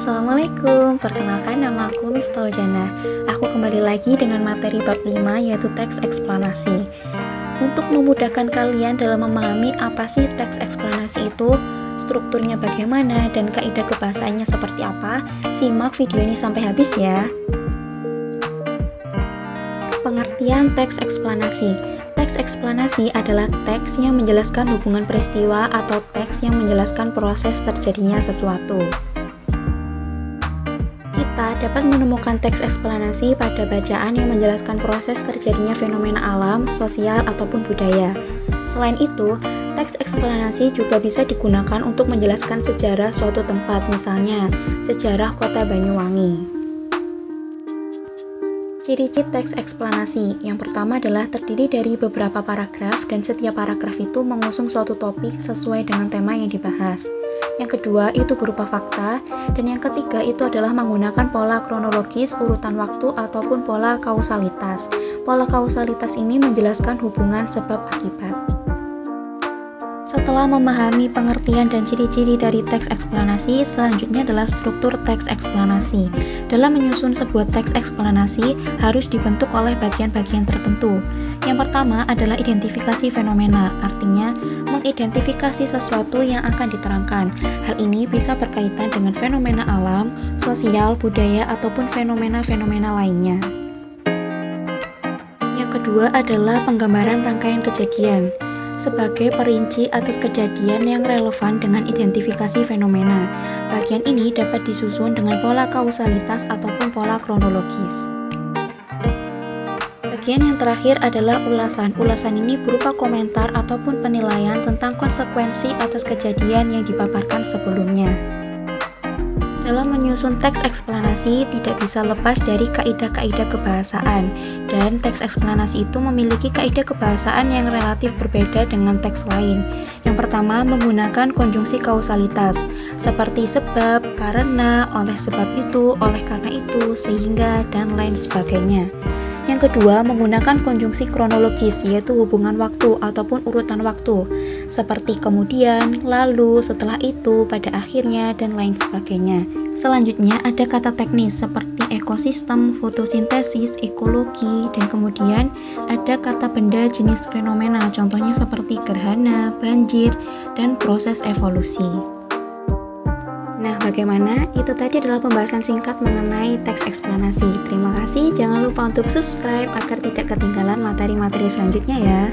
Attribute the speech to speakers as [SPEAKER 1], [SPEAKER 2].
[SPEAKER 1] Assalamualaikum, perkenalkan nama aku Miftahul Jannah. Aku kembali lagi dengan materi bab 5 yaitu teks eksplanasi. Untuk memudahkan kalian dalam memahami apa sih teks eksplanasi itu, strukturnya bagaimana, dan kaidah kebahasaannya seperti apa, simak video ini sampai habis ya. Pengertian teks eksplanasi. Teks eksplanasi adalah teks yang menjelaskan hubungan peristiwa atau teks yang menjelaskan proses terjadinya sesuatu. Kita dapat menemukan teks eksplanasi pada bacaan yang menjelaskan proses terjadinya fenomena alam, sosial, ataupun budaya. Selain itu, teks eksplanasi juga bisa digunakan untuk menjelaskan sejarah suatu tempat, misalnya sejarah kota Banyuwangi. Ciri-ciri teks eksplanasi yang pertama adalah terdiri dari beberapa paragraf dan setiap paragraf itu mengusung suatu topik sesuai dengan tema yang dibahas. Yang kedua itu berupa fakta, dan yang ketiga itu adalah menggunakan pola kronologis, urutan waktu, ataupun pola kausalitas. Pola kausalitas ini menjelaskan hubungan sebab akibat. Setelah memahami pengertian dan ciri-ciri dari teks eksplanasi, selanjutnya adalah struktur teks eksplanasi. Dalam menyusun sebuah teks eksplanasi harus dibentuk oleh bagian-bagian tertentu. Yang pertama adalah identifikasi fenomena, artinya mengidentifikasi sesuatu yang akan diterangkan. Hal ini bisa berkaitan dengan fenomena alam, sosial, budaya, ataupun fenomena-fenomena lainnya. Yang kedua adalah penggambaran rangkaian kejadian sebagai perinci atas kejadian yang relevan dengan identifikasi fenomena. Bagian ini dapat disusun dengan pola kausalitas ataupun pola kronologis. Bagian yang terakhir adalah ulasan. Ulasan ini berupa komentar ataupun penilaian tentang konsekuensi atas kejadian yang dipaparkan sebelumnya. Dalam menyusun teks eksplanasi tidak bisa lepas dari kaidah-kaidah kebahasaan, dan teks eksplanasi itu memiliki kaidah kebahasaan yang relatif berbeda dengan teks lain. Yang pertama menggunakan konjungsi kausalitas seperti sebab, karena, oleh sebab itu, oleh karena itu, sehingga, dan lain sebagainya. Yang kedua menggunakan konjungsi kronologis, yaitu hubungan waktu ataupun urutan waktu seperti kemudian, lalu, setelah itu, pada akhirnya, dan lain sebagainya. Selanjutnya ada kata teknis seperti ekosistem, fotosintesis, ekologi, dan kemudian ada kata benda jenis fenomena, contohnya seperti gerhana, banjir, dan proses evolusi. Nah, bagaimana? Itu tadi adalah pembahasan singkat mengenai teks eksplanasi. Terima kasih, jangan lupa untuk subscribe agar tidak ketinggalan materi-materi selanjutnya ya.